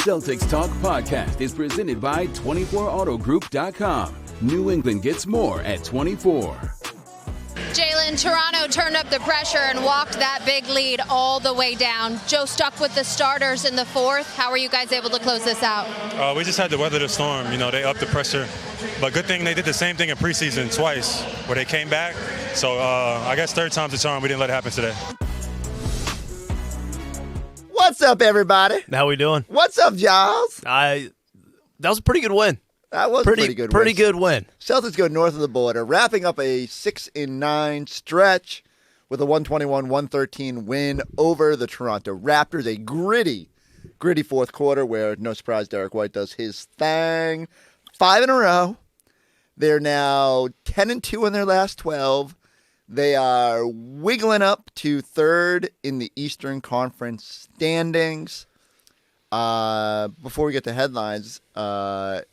Celtics Talk podcast is presented by 24autogroup.com. New England gets more at 24. Jalen, Toronto turned up the pressure and walked that big lead all the way down. Joe stuck with the starters in the fourth. How were you guys able to close this out? We just had to weather the storm. You know, they upped the pressure. But good thing they did the same thing in preseason twice, where they came back. So I guess third time's the charm. We didn't let it happen today. What's up, everybody? How we doing? What's up, Giles? That was a pretty good win. That was a pretty good win. Celtics go north of the border, wrapping up a 6-9 stretch with a 121-113 win over the Toronto Raptors. A gritty fourth quarter where, no surprise, Derek White does his thing. 5 in a row. They're now 10-2 in their last 12. They are wiggling up to third in the Eastern Conference standings. Before we get to headlines, I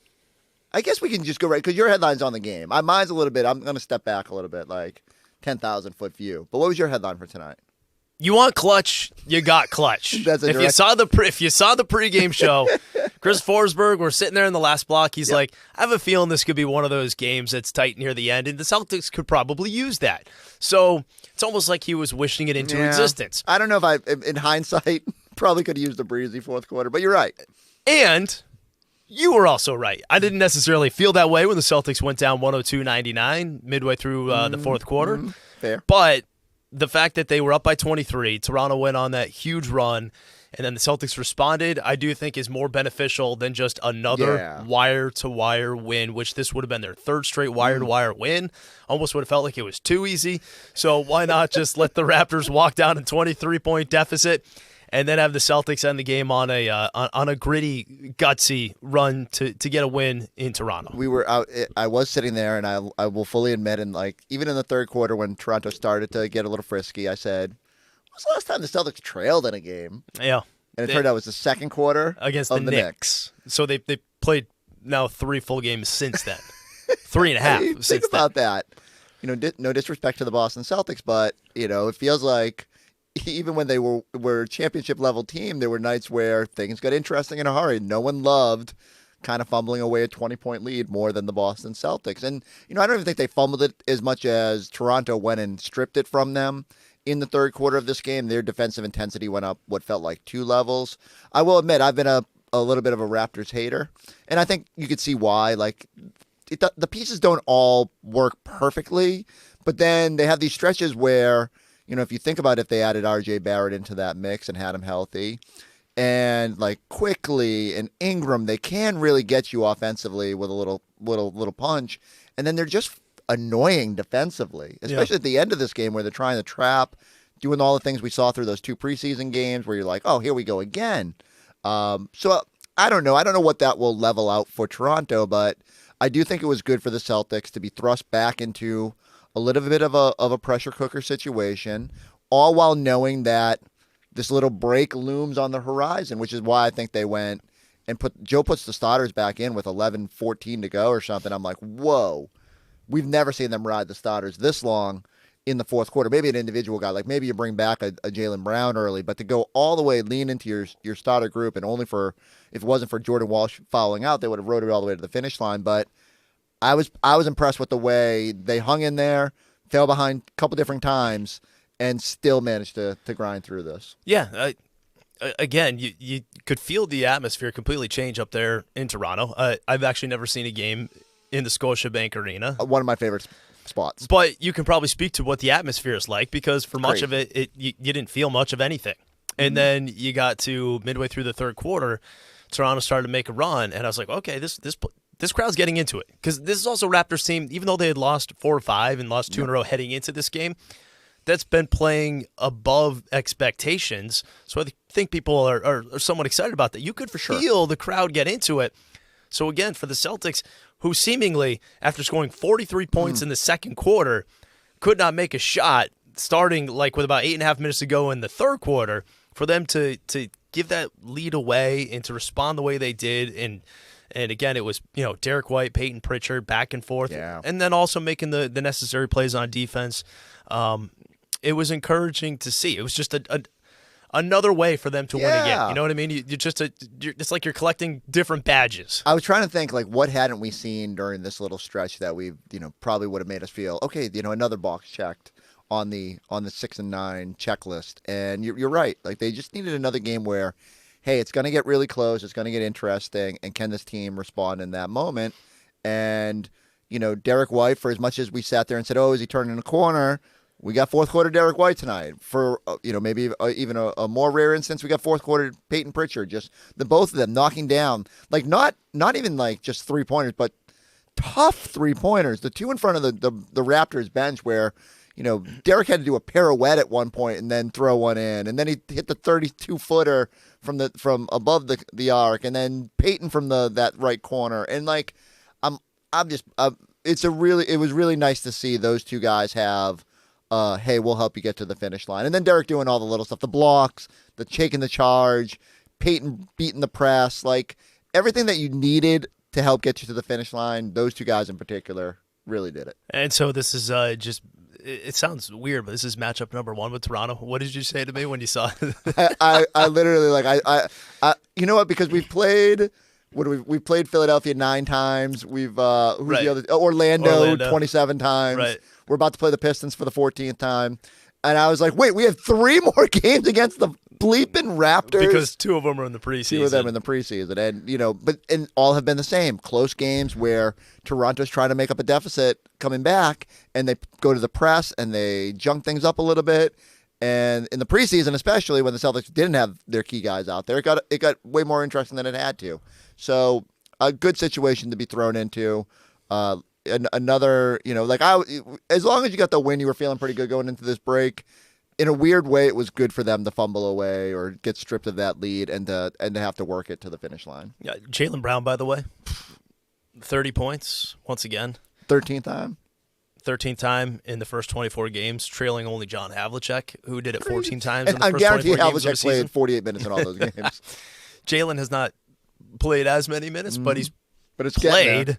guess we can just go right, because your headline's on the game. Mine's a little bit, I'm going to step back a little bit, like 10,000-foot view. But what was your headline for tonight? You want clutch, you got clutch. If you saw the pregame show, Chris Forsberg, we're sitting there in the last block. He's like, I have a feeling this could be one of those games that's tight near the end, and the Celtics could probably use that. So it's almost like he was wishing it into existence. I don't know if in hindsight, probably could have used a breezy fourth quarter, but you're right. And you were also right. I didn't necessarily feel that way when the Celtics went down 102-99 midway through the fourth quarter. Fair. But the fact that they were up by 23, Toronto went on that huge run, and then the Celtics responded, I do think is more beneficial than just another wire-to-wire win, which this would have been their third straight wire-to-wire win. Almost would have felt like it was too easy. So why not just let the Raptors walk down a 23-point deficit and then have the Celtics end the game on a gritty, gutsy run to get a win in Toronto? We were out. I was sitting there, and I will fully admit, and like even in the third quarter when Toronto started to get a little frisky, I said, "When was the last time the Celtics trailed in a game?" Yeah, and it turned out it was the second quarter against the Knicks. So they played now 3 full games since then, 3.5 since then. Think about that. You know, no disrespect to the Boston Celtics, but you know, it feels like even when they were championship-level team, there were nights where things got interesting in a hurry. No one loved kind of fumbling away a 20-point lead more than the Boston Celtics. And, you know, I don't even think they fumbled it as much as Toronto went and stripped it from them in the third quarter of this game. Their defensive intensity went up what felt like 2 levels. I will admit, I've been a little bit of a Raptors hater, and I think you could see why. Like, the pieces don't all work perfectly, but then they have these stretches where, you know, if you think about if they added R.J. Barrett into that mix and had him healthy, and like Quickly and Ingram, they can really get you offensively with a little punch, and then they're just annoying defensively, especially at the end of this game where they're trying to trap, doing all the things we saw through those 2 preseason games where you're like, oh, here we go again. So I don't know what that will level out for Toronto, but I do think it was good for the Celtics to be thrust back into a little bit of a pressure cooker situation, all while knowing that this little break looms on the horizon, which is why I think they went and Joe puts the starters back in with 11-14 to go or something. I'm like, whoa, we've never seen them ride the starters this long in the fourth quarter. Maybe an individual guy, like maybe you bring back a Jaylen Brown early, but to go all the way, lean into your starter group, and only if it wasn't for Jordan Walsh fouling out, they would have rode it all the way to the finish line. But I was impressed with the way they hung in there, fell behind a couple different times, and still managed to grind through this. Yeah. Again, you could feel the atmosphere completely change up there in Toronto. I've actually never seen a game in the Scotiabank Arena. One of my favorite spots. But you can probably speak to what the atmosphere is like, because for much of it, you didn't feel much of anything. And then you got to midway through the third quarter, Toronto started to make a run, and I was like, okay, this crowd's getting into it, because this is also a Raptors team, even though they had lost 4 or 5 and lost 2 in a row heading into this game, that's been playing above expectations. So I think people are somewhat excited about that. You could feel the crowd get into it. So again, for the Celtics, who seemingly, after scoring 43 points in the second quarter, could not make a shot, starting like with about 8.5 minutes to go in the third quarter, for them to give that lead away and to respond the way they did, and again, it was, you know, Derek White, Peyton Pritchard, back and forth, and then also making the necessary plays on defense. It was encouraging to see. It was just another way for them to win again. Yeah. You know what I mean? It's like you're collecting different badges. I was trying to think, like, what hadn't we seen during this little stretch that we, probably would have made us feel, okay, another box checked on the 6-9 checklist. And you're right. Like, they just needed another game where, hey, it's going to get really close. It's going to get interesting. And can this team respond in that moment? And, Derek White, for as much as we sat there and said, oh, is he turning the corner? We got fourth quarter Derek White tonight. For, maybe even a more rare instance, we got fourth quarter Peyton Pritchard. Just the both of them knocking down, like not even like just 3-pointers, but tough 3-pointers. The two in front of the Raptors bench where, Derek had to do a pirouette at one point and then throw one in. And then he hit the 32-footer from above the arc. And then Peyton from that right corner. And like, it was really nice to see those two guys have, hey, we'll help you get to the finish line. And then Derek doing all the little stuff, the blocks, the taking the charge, Peyton beating the press, like everything that you needed to help get you to the finish line. Those two guys in particular really did it. And so this is it sounds weird, but this is matchup number 1 with Toronto. What did you say to me when you saw it? I literally, I you know what, because we've played... We've played Philadelphia 9 times. We've the other Orlando 27 times. Right. We're about to play the Pistons for the 14th time. And I was like, wait, we have 3 more games against the bleeping Raptors? Because 2 of them are in the preseason. 2 of them in the preseason. And, and all have been the same. Close games where Toronto's trying to make up a deficit coming back, and they go to the press, and they junk things up a little bit. And in the preseason, especially when the Celtics didn't have their key guys out there, it got way more interesting than it had to. So a good situation to be thrown into. Another, as long as you got the win, you were feeling pretty good going into this break. In a weird way, it was good for them to fumble away or get stripped of that lead and to have to work it to the finish line. Yeah, Jaylen Brown, by the way, 30 points once again. 13th time. 13th time in the first 24 games, trailing only John Havlicek, who did it 14 times in the I first 24 guarantee games of the Havlicek season. played 48 minutes in all those games. Jaylen has not played as many minutes, but he's played.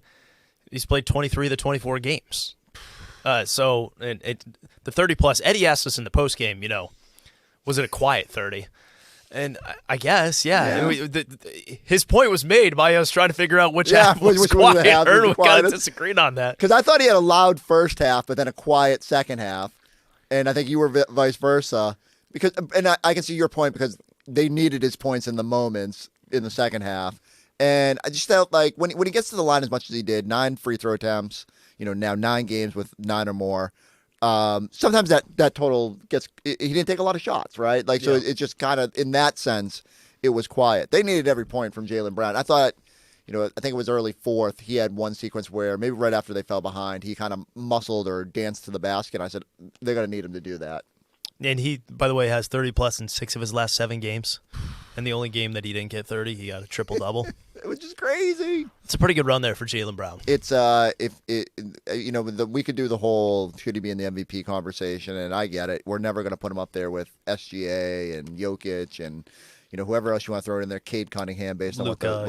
He's played 23 of the 24 games. The 30-plus, Eddie asked us in the postgame, was it a quiet 30? And I guess, yeah. His point was made by us trying to figure out which half was quiet. We kind of disagreed on that. Because I thought he had a loud first half, but then a quiet second half. And I think you were vice versa. I can see your point because they needed his points in the moments in the second half. And I just felt like when he gets to the line as much as he did, 9 free throw attempts, now 9 games with 9 or more. Sometimes that total he didn't take a lot of shots, right? So it just kind of, in that sense, it was quiet. They needed every point from Jaylen Brown. I thought, I think it was early fourth. He had one sequence where maybe right after they fell behind, he kind of muscled or danced to the basket. I said, they're going to need him to do that. And he, by the way, has 30-plus in 6 of his last 7 games. And the only game that he didn't get 30, he got a triple-double. Which is crazy. It's a pretty good run there for Jaylen Brown. It's we could do the whole should he be in the MVP conversation, and I get it. We're never going to put him up there with SGA and Jokic and whoever else you want to throw in there, Cade Cunningham, based on Luka,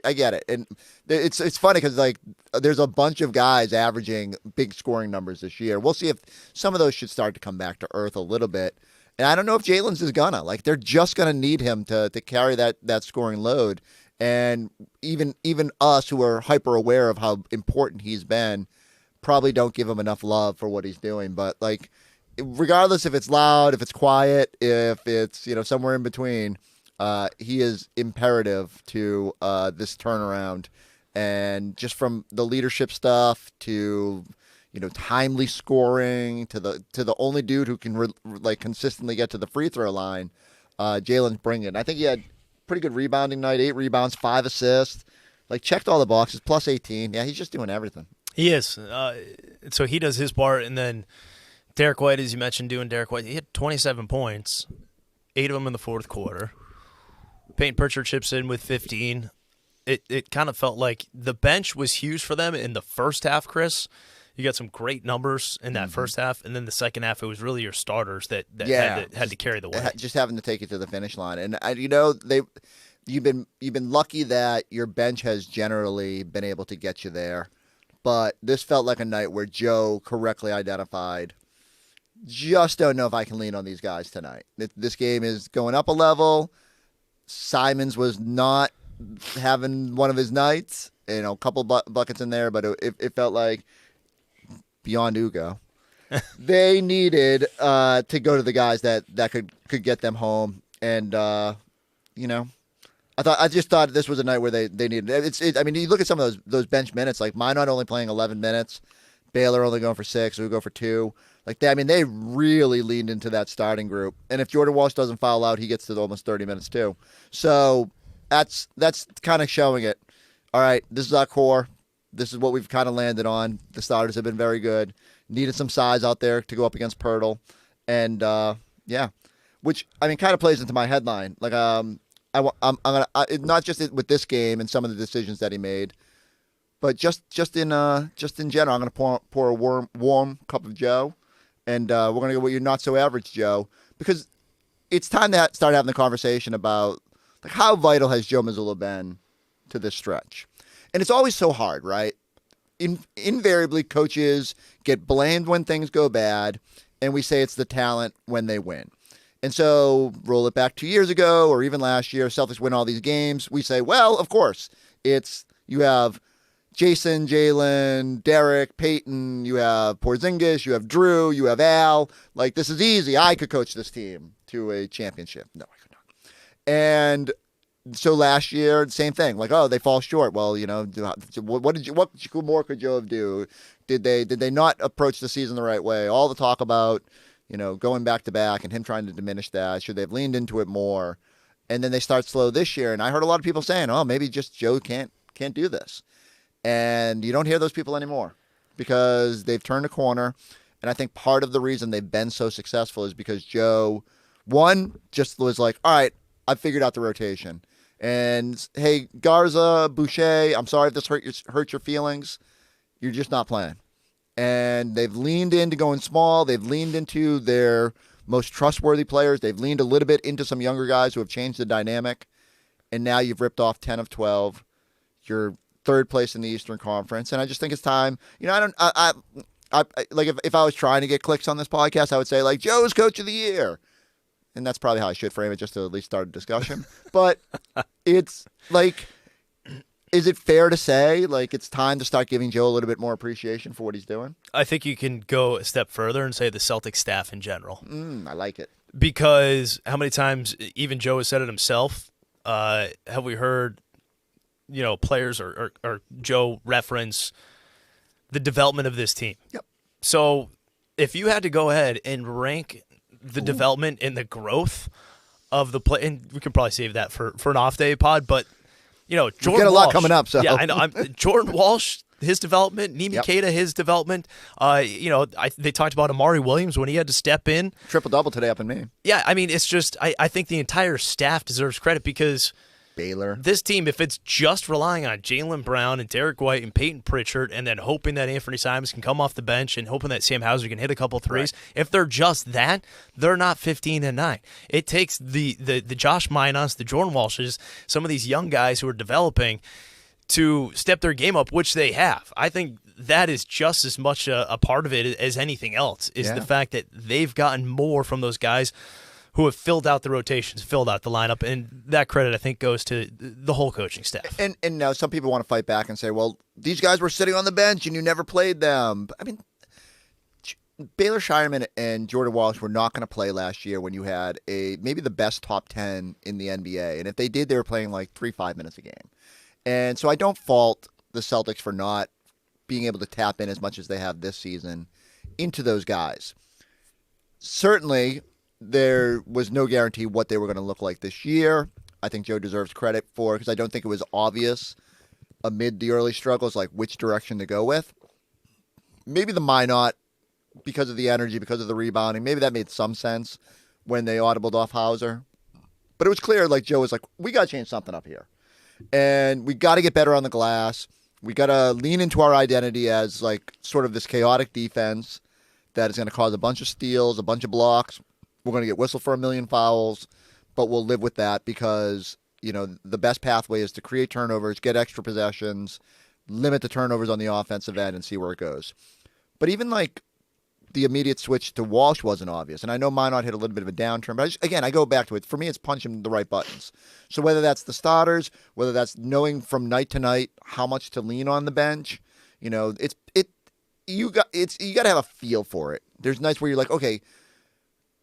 I get it. And it's funny because there's a bunch of guys averaging big scoring numbers this year. We'll see if some of those should start to come back to earth a little bit. And I don't know if Jaylen's is gonna. They're just gonna need him to carry that scoring load. And even us who are hyper aware of how important he's been probably don't give him enough love for what he's doing. But regardless if it's loud, if it's quiet, if it's somewhere in between, he is imperative to this turnaround. And just from the leadership stuff to timely scoring to the only dude who can consistently get to the free throw line, Jaylen's bringing it. I think he had pretty good rebounding night, 8 rebounds, 5 assists, checked all the boxes, plus 18. Yeah, he's just doing everything. He is. So he does his part, and then Derek White, as you mentioned, doing Derek White. He had 27 points, 8 of them in the fourth quarter. Peyton Pritchard chips in with 15. It kind of felt like the bench was huge for them in the first half, Chris. You got some great numbers in that first half, and then the second half, it was really your starters that had to carry the way. Just having to take it to the finish line, and you've been lucky that your bench has generally been able to get you there, but this felt like a night where Joe correctly identified just don't know if I can lean on these guys tonight. This game is going up a level. Simons was not having one of his nights. A couple buckets in there, but it felt like beyond Ugo. They needed to go to the guys that could get them home. And, I just thought this was a night where they needed it. I mean, you look at some of those bench minutes, like Minot only playing 11 minutes, Baylor only going for 6, Ugo for 2. Like they really leaned into that starting group. And if Jordan Walsh doesn't foul out, he gets to almost 30 minutes too. So that's kind of showing it. All right, this is our core. This is what we've kind of landed on. The starters have been very good. Needed some size out there to go up against Pirtle. And, which, I mean, kind of plays into my headline. Like, I'm gonna not just with this game and some of the decisions that he made, but just in general, I'm gonna pour a warm cup of Joe, and we're gonna go with your not so average Joe, because it's time to start having the conversation about like how vital has Joe Mazzulla been to this stretch, and it's always so hard, right? Invariably, coaches get blamed when things go bad, and we say it's the talent when they win. And so roll it back 2 years ago or even last year, Celtics win all these games. We say, well, of course, you have Jason, Jalen, Derek, Peyton, you have Porzingis, you have Drew, you have Al. Like, this is easy. I could coach this team to a championship. No, I could not. And so last year, same thing. Like, oh, they fall short. Well, what more could Joe do? Did they not approach the season the right way? All the talk about going back to back and him trying to diminish that. Should they have leaned into it more? And then they start slow this year. And I heard a lot of people saying, oh, maybe just Joe can't do this. And you don't hear those people anymore because they've turned a corner. And I think part of the reason they've been so successful is because Joe, one, just was like, all right, I've figured out the rotation. And, hey, Garza, Boucher, I'm sorry if this hurt your feelings. You're just not playing. And they've leaned into going small. They've leaned into their most trustworthy players. They've leaned a little bit into some younger guys who have changed the dynamic. And now you've ripped off 10 of 12. You're third place in the Eastern Conference. And I just think it's time. I like if I was trying to get clicks on this podcast, I would say, like, Joe's coach of the year. And that's probably how I should frame it, just to at least start a discussion. But it's like, is it fair to say, like, it's time to start giving Joe a little bit more appreciation for what he's doing? I think you can go a step further and say the Celtics staff in general. I like it. Because how many times, even Joe has said it himself, have we heard, players or Joe reference the development of this team? Yep. So if you had to go ahead and rank the development and the growth of the play, and we could probably save that for an off-day pod, but Jordan We've got a lot coming up. So yeah, I know. Jordan Walsh, his development, Nimi Keita, his development. They talked about Amari Williams when he had to step in. Triple-double today up in Maine. Yeah, I mean, it's just I think the entire staff deserves credit because Baylor. This team, if it's just relying on Jaylen Brown and Derek White and Peyton Pritchard and then hoping that Anthony Simons can come off the bench and hoping that Sam Hauser can hit a couple threes, if they're just that, they're not 15-9. It takes the Josh Minos, the Jordan Walshes, some of these young guys who are developing to step their game up, which they have. I think that is just as much a part of it as anything else, is the fact that they've gotten more from those guys who have filled out the rotations, filled out the lineup, and that credit, I think, goes to the whole coaching staff. And now some people want to fight back and say, well, these guys were sitting on the bench and you never played them. I mean, Baylor Shireman and Jordan Walsh were not going to play last year when you had maybe the best top 10 in the NBA. And if they did, they were playing like 3-5 minutes a game. And so I don't fault the Celtics for not being able to tap in as much as they have this season into those guys. Certainly, there was no guarantee what they were going to look like this year. I think Joe deserves credit for it because I don't think it was obvious amid the early struggles, like which direction to go with. Maybe the Minot, because of the energy, because of the rebounding, maybe that made some sense when they audibled off Hauser. But it was clear, like Joe was like, we got to change something up here. And we got to get better on the glass. We got to lean into our identity as like sort of this chaotic defense that is going to cause a bunch of steals, a bunch of blocks. We're going to get whistled for 1 million fouls, but we'll live with that because, the best pathway is to create turnovers, get extra possessions, limit the turnovers on the offensive end, and see where it goes. But even like the immediate switch to Walsh wasn't obvious. And I know Minot hit a little bit of a downturn, but I go back to it. For me, it's punching the right buttons. So whether that's the starters, whether that's knowing from night to night how much to lean on the bench, you got to have a feel for it. There's nights where you're like, okay,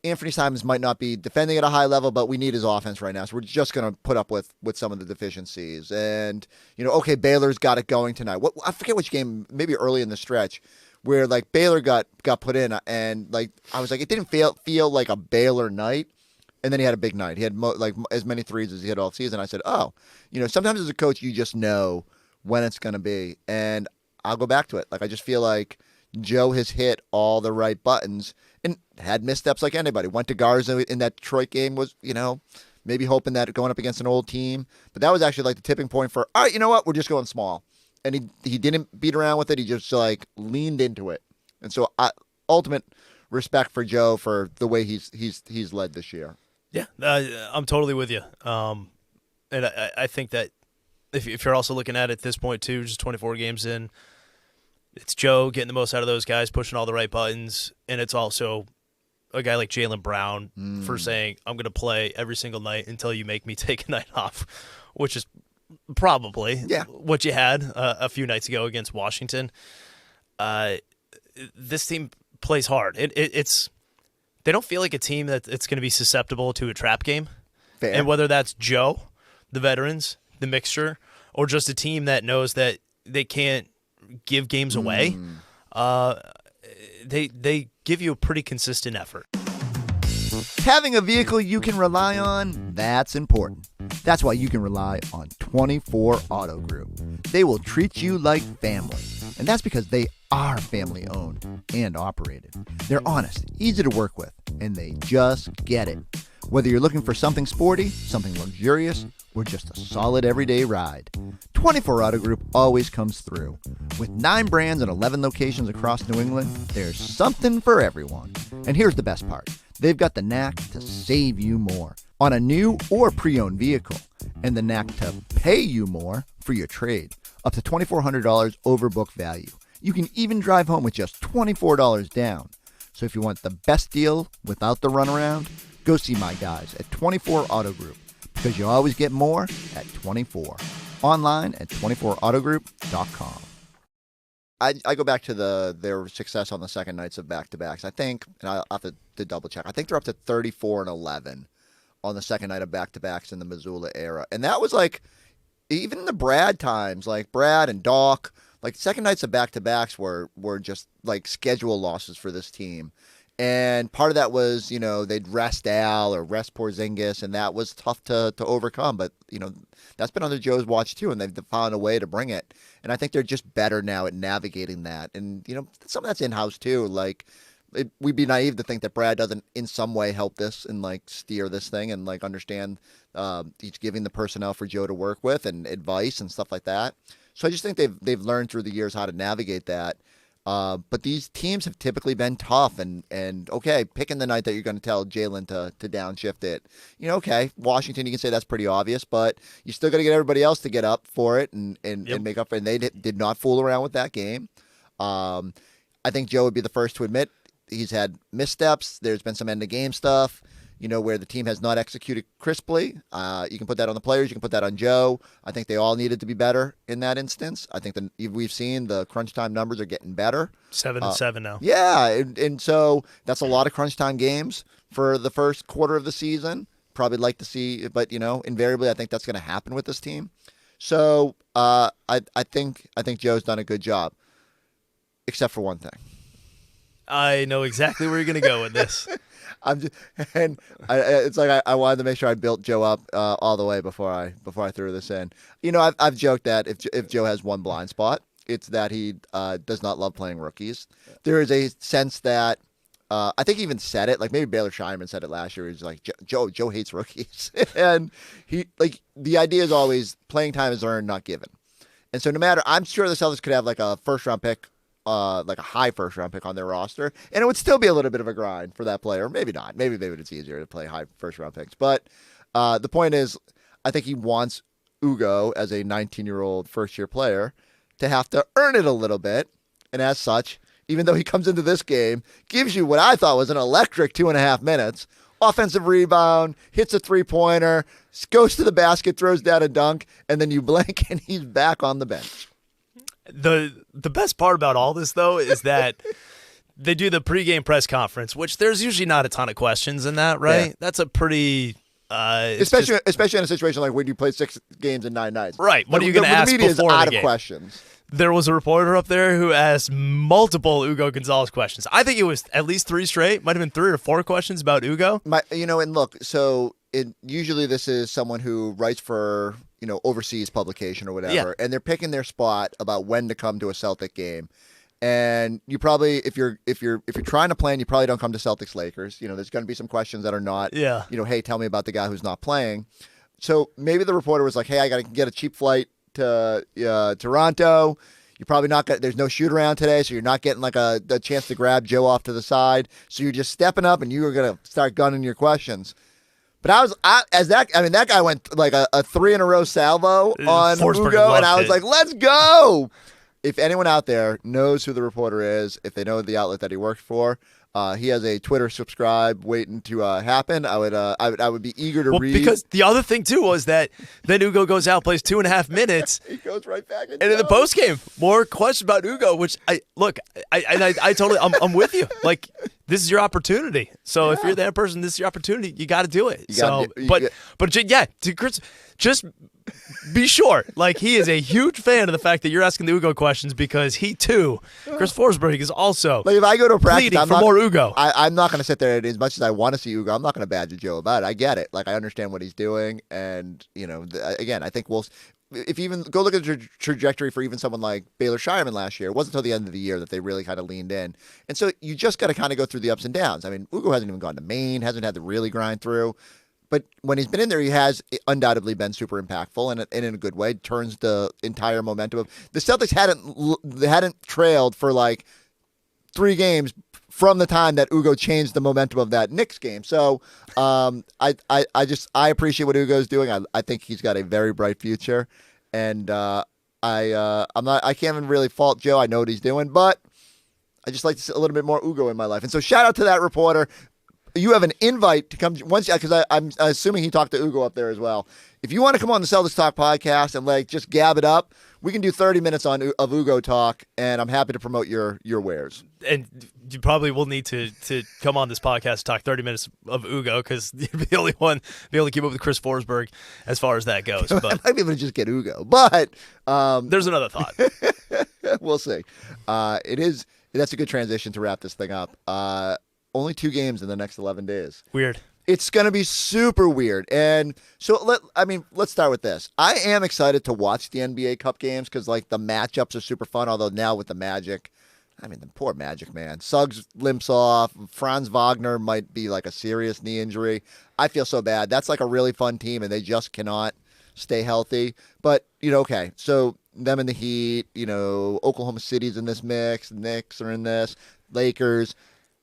Anthony Simons might not be defending at a high level, but we need his offense right now. So we're just going to put up with some of the deficiencies. And, okay, Baylor's got it going tonight. I forget which game, maybe early in the stretch, where like Baylor got put in, and like I was like, it didn't feel like a Baylor night. And then he had a big night. He had as many threes as he had all season. I said, sometimes as a coach, you just know when it's going to be. And I'll go back to it. Like, I just feel like Joe has hit all the right buttons and had missteps like anybody. Went to Garza in that Detroit game, was, maybe hoping that going up against an old team. But that was actually like the tipping point for, all right, you know what? We're just going small. And he didn't beat around with it. He just like leaned into it. And so ultimate respect for Joe for the way he's led this year. Yeah, I'm totally with you. And I think that if you're also looking at it at this point too, just 24 games in, it's Joe getting the most out of those guys, pushing all the right buttons, and it's also a guy like Jaylen Brown for saying, I'm going to play every single night until you make me take a night off, which is probably what you had a few nights ago against Washington. This team plays hard. They don't feel like a team that it's going to be susceptible to a trap game. Fair. And whether that's Joe, the veterans, the mixture, or just a team that knows that they can't give games away, they give you a pretty consistent effort. Having a vehicle you can rely on, that's important. That's why you can rely on 24 Auto Group. They will treat you like family. And that's because they are family owned and operated. They're honest, easy to work with, and they just get it. Whether you're looking for something sporty, something luxurious, or just a solid everyday ride, 24 Auto Group always comes through. With 9 brands and 11 locations across New England, there's something for everyone. And here's the best part. They've got the knack to save you more on a new or pre-owned vehicle, and the knack to pay you more for your trade, up to $2,400 over book value. You can even drive home with just $24 down. So if you want the best deal without the runaround, go see my guys at 24 Auto Group, because you always get more at 24. Online at 24autogroup.com. I go back to their success on the second nights of back-to-backs. I think, and I'll have to double-check, I think they're up to 34-11 on the second night of back-to-backs in the Missoula era. And that was like, even the Brad times, like Brad and Doc, like second nights of back-to-backs were just like schedule losses for this team. And part of that was, they'd rest Al or rest Porzingis, and that was tough to overcome. But, that's been under Joe's watch too, and they've found a way to bring it. And I think they're just better now at navigating that. And, some of that's in-house too. Like, we'd be naive to think that Brad doesn't in some way help this and, like, steer this thing and, like, understand he's giving the personnel for Joe to work with and advice and stuff like that. So I just think they've learned through the years how to navigate that. But these teams have typically been tough, and okay, picking the night that you're going to tell Jaylen to downshift it. Okay, Washington, you can say that's pretty obvious, but you still got to get everybody else to get up for it and make up for it. And they did not fool around with that game. I think Joe would be the first to admit he's had missteps. There's been some end-of-game stuff, where the team has not executed crisply. You can put that on the players. You can put that on Joe. I think they all needed to be better in that instance. I think we've seen the crunch time numbers are getting better. 7-7 now. Yeah, and so that's a lot of crunch time games for the first quarter of the season. Probably like to see, but invariably I think that's going to happen with this team. So I think Joe's done a good job, except for one thing. I know exactly where you're going to go with this. It's like I wanted to make sure I built Joe up all the way before I threw this in. I've joked that if Joe has one blind spot, it's that he does not love playing rookies. There is a sense that I think he even said it, like maybe Baylor Shireman said it last year. He's like, Joe hates rookies, and he like the idea is always playing time is earned, not given. And so no matter, I'm sure the Celtics could have like a first round pick. Like a high first-round pick on their roster, and it would still be a little bit of a grind for that player. Maybe not. Maybe it's easier to play high first-round picks. But the point is, I think he wants Ugo, as a 19-year-old first-year player, to have to earn it a little bit, and as such, even though he comes into this game, gives you what I thought was an electric 2.5 minutes. Offensive rebound, hits a three-pointer, goes to the basket, throws down a dunk, and then you blink and he's back on the bench. The best part about all this, though, is that they do the pregame press conference, which there's usually not a ton of questions in that, right? Yeah. That's a pretty... especially in a situation like when you play 6 games in 9 nights. Right. What are you going to ask before the game? The media is out of questions. There was a reporter up there who asked multiple Hugo Gonzalez questions. I think it was at least 3 straight. Might have been 3 or 4 questions about Hugo. And look, so usually this is someone who writes for, overseas publication or whatever, and they're picking their spot about when to come to a Celtic game. And you probably, if you're trying to plan, you probably don't come to Celtics Lakers. There's going to be some questions that are not, hey, tell me about the guy who's not playing. So maybe the reporter was like, hey, I got to get a cheap flight to Toronto. You're probably not there's no shoot around today, so you're not getting like a chance to grab Joe off to the side. So you're just stepping up and you're going to start gunning your questions. But that guy went like a 3 in a row salvo on Forsberg Hugo, and I was like, let's go. If anyone out there knows who the reporter is, if they know the outlet that he worked for, he has a Twitter subscribe waiting to happen. I would be eager to read. Because the other thing too was that then Hugo goes out, plays 2.5 minutes. He goes right back. And in the post game, more questions about Hugo. Which I totally I'm with you. Like, this is your opportunity. So if you're that person, this is your opportunity. You got to do it. To Chris, just be sure. Like, he is a huge fan of the fact that you're asking the Hugo questions because he too, Chris Forsberg, is also like, if I go to a practice, pleading for more Hugo. I'm not going to sit there, and as much as I want to see Hugo, I'm not going to badger Joe about it. I get it. Like, I understand what he's doing, and again, I think if you even go look at the trajectory for even someone like Baylor Shireman last year, it wasn't until the end of the year that they really kind of leaned in. And so you just got to kind of go through the ups and downs. I mean, Hugo hasn't even gone to Maine, hasn't had to really grind through. But when he's been in there, he has undoubtedly been super impactful and in a good way, turns the entire momentum of the Celtics hadn't trailed for like 3 games from the time that Hugo changed the momentum of that Knicks game. So I appreciate what Hugo's doing. I think he's got a very bright future, and I can't even really fault Joe. I know what he's doing, but I just like to see a little bit more Hugo in my life. And so shout out to that reporter. You have an invite to come once, because I'm assuming he talked to Hugo up there as well. If you want to come on the Celtics Talk podcast and just gab it up, we can do 30 minutes of Hugo talk, and I'm happy to promote your wares. And you probably will need to come on this podcast to talk 30 minutes of Hugo, because you're the only one be able to keep up with Chris Forsberg as far as that goes. But I might be able to just get Hugo, but there's another thought. We'll see. That's a good transition to wrap this thing up. Only 2 games in the next 11 days. Weird. It's going to be super weird. And so, let's start with this. I am excited to watch the NBA Cup games because, the matchups are super fun, although now with the Magic, the poor Magic, man. Suggs limps off. Franz Wagner might be, a serious knee injury. I feel so bad. That's, a really fun team, and they just cannot stay healthy. But, okay, so them and the Heat, Oklahoma City's in this mix. Knicks are in this. Lakers.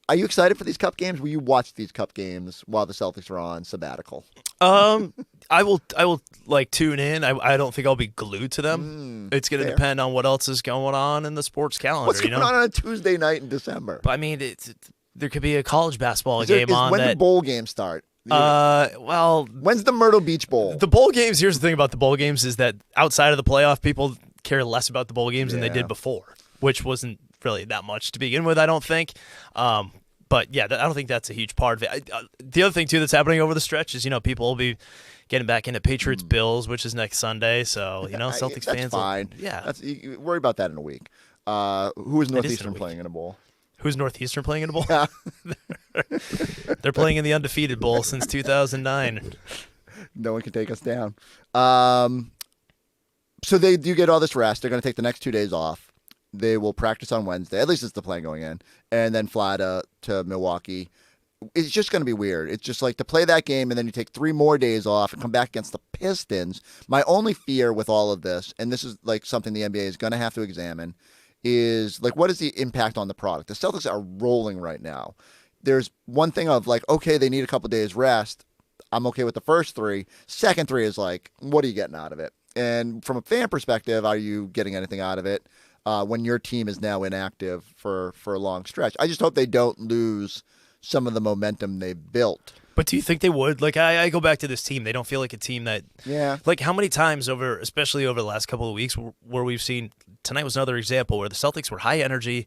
Are you excited for these Cup games? Will you watch these Cup games while the Celtics are on sabbatical? I will tune in. I don't think I'll be glued to them. It's going to depend on what else is going on in the sports calendar. What's going on a Tuesday night in December? There could be a college basketball game on. When do bowl games start? When's the Myrtle Beach Bowl? The bowl games, here's the thing about the bowl games, is that outside of the playoff, people care less about the bowl games than they did before, which wasn't really that much to begin with, I don't think. But yeah, I don't think that's a huge part of it. The other thing too that's happening over the stretch is people will be getting back into Patriots Bills, which is next Sunday. So Celtics fans. That's fine. You worry about that in a week. Who is Northeastern playing in a bowl? Who's Northeastern playing in a bowl? Yeah. They're playing in the undefeated bowl since 2009. No one can take us down. So they do get all this rest. They're going to take the next 2 days off. They will practice on Wednesday. At least it's the plan going in. And then fly to Milwaukee. It's just going to be weird. It's just to play that game and then you take 3 more days off and come back against the Pistons. My only fear with all of this, and this is something the NBA is going to have to examine, is what is the impact on the product? The Celtics are rolling right now. There's one thing of okay, they need a couple days rest. I'm okay with the first 3. Second 3 is what are you getting out of it? And from a fan perspective, are you getting anything out of it? when your team is now inactive for a long stretch. I just hope they don't lose some of the momentum they've built. But do you think they would? Like, I go back to this team. They don't feel like a team that – Yeah. Like, how many times especially over the last couple of weeks, where we've seen – tonight was another example where the Celtics were high energy.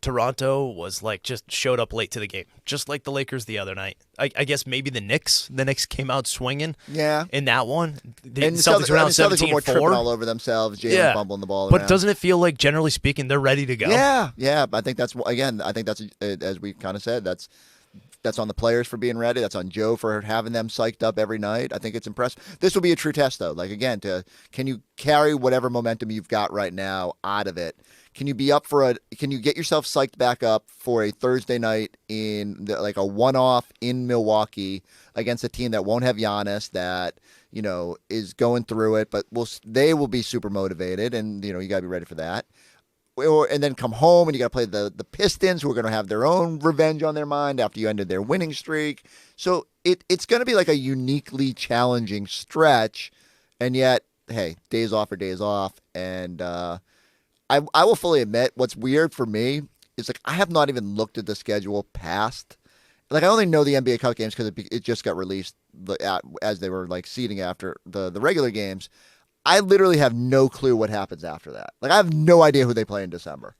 Toronto was like just showed up late to the game, just like the Lakers the other night. I guess maybe the Knicks. The Knicks came out swinging. Yeah. In that one, the And Celtics were down 17-4. Celtics were tripping all over themselves. Jalen fumbling the ball But around. doesn't it feel like, generally speaking, they're ready to go? Yeah. I think that's as we kind of said, that's on the players for being ready. That's on Joe for having them psyched up every night. I think it's impressive. This will be a true test, though. Like, again, can you carry whatever momentum you've got right now out of it? Can you be up can you get yourself psyched back up for a Thursday night like a one-off in Milwaukee against a team that won't have Giannis, that, is going through it, but they will be super motivated, and, you got to be ready for that. And then come home and you got to play the Pistons, who are going to have their own revenge on their mind after you ended their winning streak. So it's going to be like a uniquely challenging stretch, and yet, hey, days off are days off, and I will fully admit, what's weird for me is, like, I have not even looked at the schedule past. Like, I only know the NBA Cup games because it just got released as they were, like, seeding after the regular games. I literally have no clue what happens after that. Like, I have no idea who they play in December.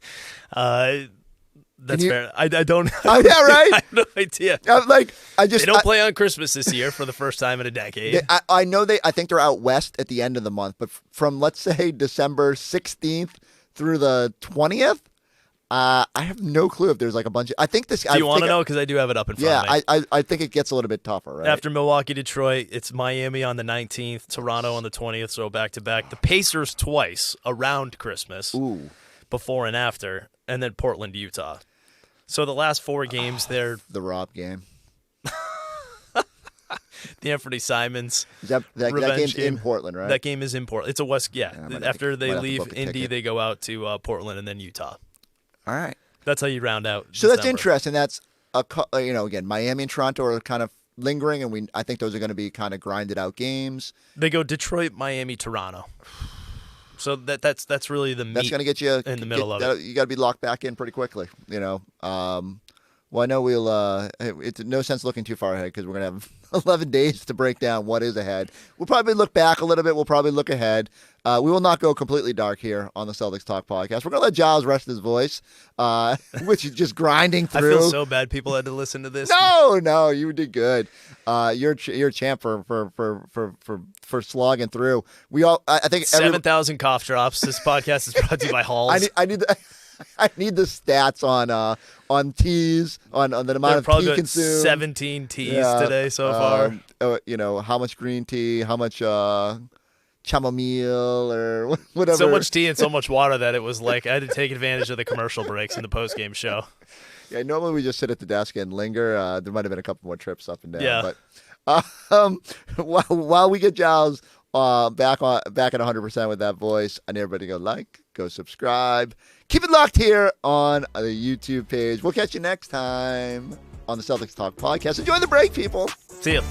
That's fair. I don't. Oh, yeah, right? I have no idea. They don't play on Christmas this year for the first time in a decade. I know I think they're out west at the end of the month, but from, let's say, December 16th through the 20th, I have no clue if there's like a bunch of. I think this. Do you want to know? Because I do have it up in front of me. Yeah, I think it gets a little bit tougher, right? After Milwaukee, Detroit, it's Miami on the 19th, Toronto on the 20th, so back to back. The Pacers twice around Christmas, before and after, and then Portland, Utah. So the last 4 games, they're the Rob game. The Anthony Simons that game's game. in Portland, right? That game is in Portland. It's a West. Yeah. After they leave Indy, ticket. they go out to Portland and then Utah. All right. That's how you round out. So December. that's interesting. That's again, Miami and Toronto are kind of lingering, and I think those are going to be kind of grinded out games. They go Detroit, Miami, Toronto. So that's really the meat. That's going to get you in the middle of it. You got to be locked back in pretty quickly. Well, I know it's no sense looking too far ahead because we're going to have 11 days to break down what is ahead. We'll probably look back a little bit. We'll probably look ahead. We will not go completely dark here on the Celtics Talk podcast. We're going to let Giles rest his voice, which is just grinding through. I feel so bad people had to listen to this. No, you did good. You're a champ for slogging through. I think 7,000 cough drops. This podcast is brought to you by Halls. I need the stats on teas, on the amount of tea consumed. 17 teas today so far. How much green tea, how much chamomile or whatever. So much tea and so much water that it was like I had to take advantage of the commercial breaks in the post-game show. Yeah, normally we just sit at the desk and linger. There might have been a couple more trips up and down. Yeah. But while we get Giles back at 100% with that voice, I need everybody to go subscribe. Keep it locked here on the YouTube page. We'll catch you next time on the Celtics Talk podcast. Enjoy the break, people. See ya.